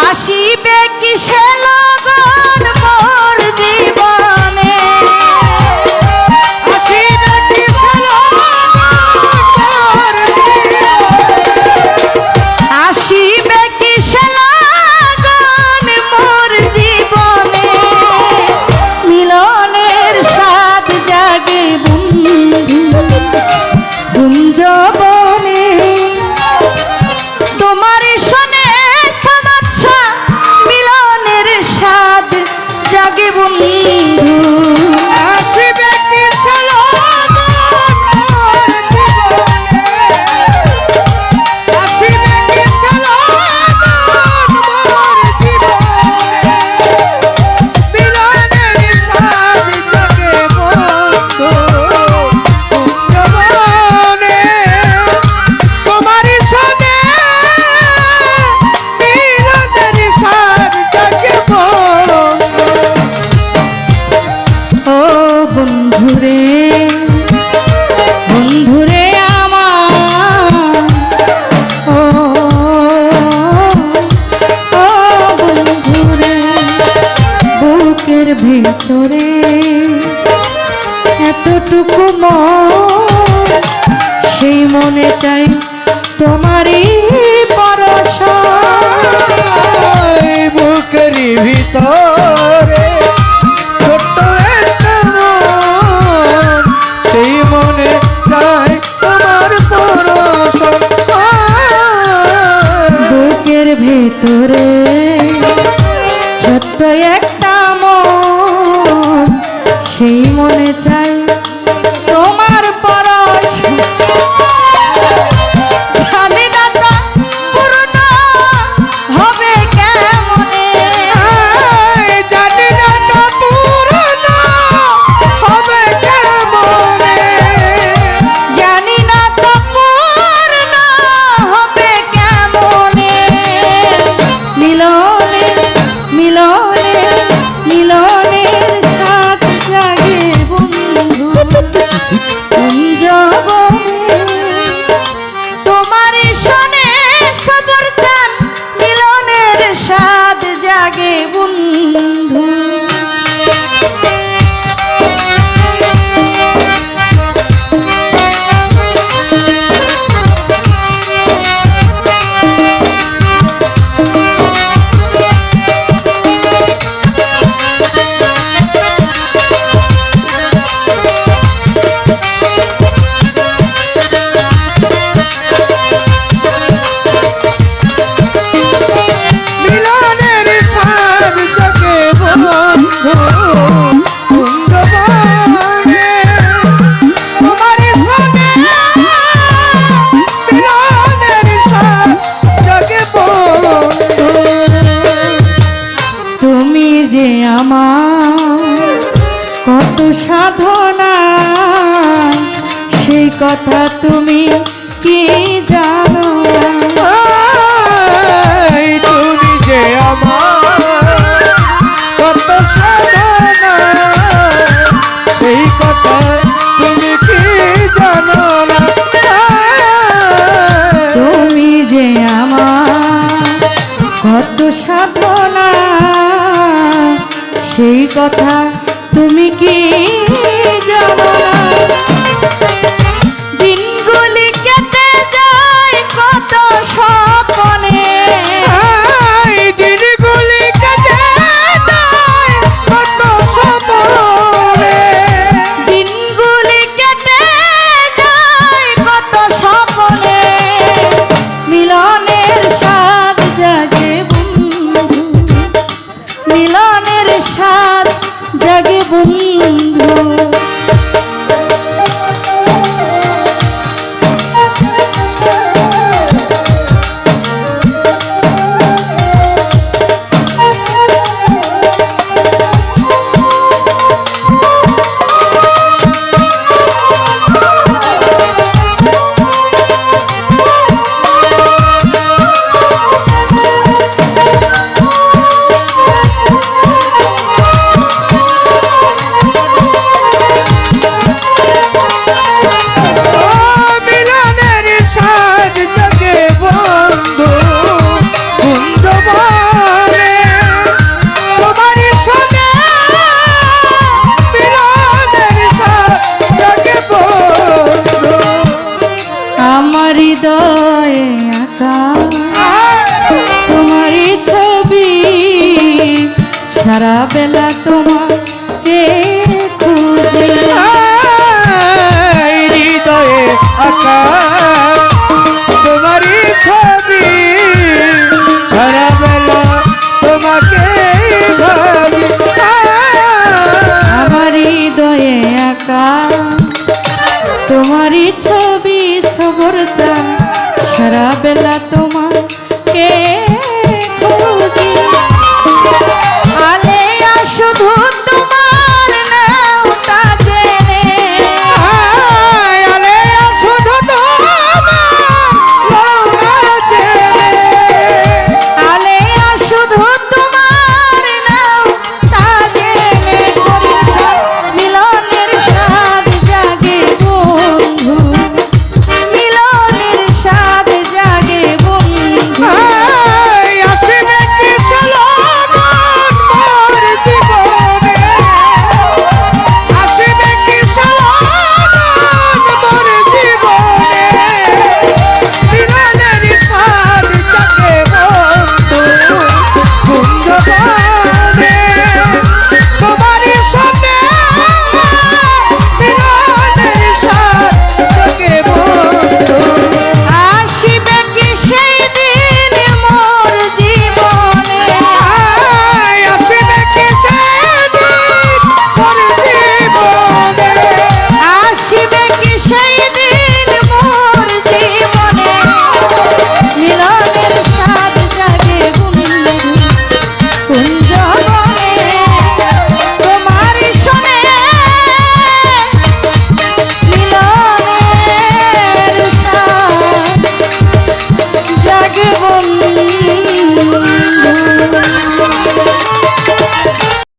আসিবে কিসে লগন মোর জীবনে, আসিবে কিসে লগন মোর জীবনে, আসিবে কিসে লগন মোর জীবনে, মিলনের স্বাদ জাগে বন্ধু কুঞ্জবনে। তোমার শোনে সমাচ্ছা মিলনের স্বাদ জাগে বন্ধু। আসিবে কিসে লগন মোর জীবনে, আসিবে কিসে লগন মোর জীবনে, মিলনের স্বাদ জাগে বন্ধু কুঞ্জবনে। তোমার শোনে মিলনের স্বাদ জাগে বন্ধু। ও বন্ধুরে বন্ধুরে আমার, ও ও বন্ধুরে, বুকের ভিতরে এতটুকু মন, সেই মনে চাই তোমারই পরশ। বুকের ভিতরে ছোট্ট একটা মন, সেই মনে চাই তোমার পরশ। বুকের ভেতরে ছোট্ট একটা মন, সেই মনে চাই তোমার পরশ। জানি না তা পূর্ণ হবে কেমনে, জানি না তা পূরণ হবে কেমনে, জানি না তা পূর্ণ হবে কেমনে, মিলনে মিলনে মিলনের স্বাদ জাগে বন্ধু কুঞ্জবনে। তোমার শোনে সবর চান মিলনের স্বাদ জাগে বন্ধু। মিলনের স্বাদ জাগে বন্ধু কুঞ্জবনে। তোমার শোনে মিলনের স্বাদ জাগে বন্ধু। তুমি যে আমার কত সাধনা, সেই কথা তুমি কি জানো? তুমি যে আমার কত সাধনা, সেই কথা তুমি কি জানো না? তুমি যে আমার কত সাধনা, সেই কথা তুমি কি জানো না? দিনগুলি কেটে যায় কত স্বপ্নে, দিনগুলি কেটে যায় কত স্বপ্নে, দিনগুলি কেটে যায় কত স্বপ্নে, মিলনের স্বাদ জাগে বন্ধু, মিলনের স্বাদ জাগে বন্ধু। সারা বেলা তোমার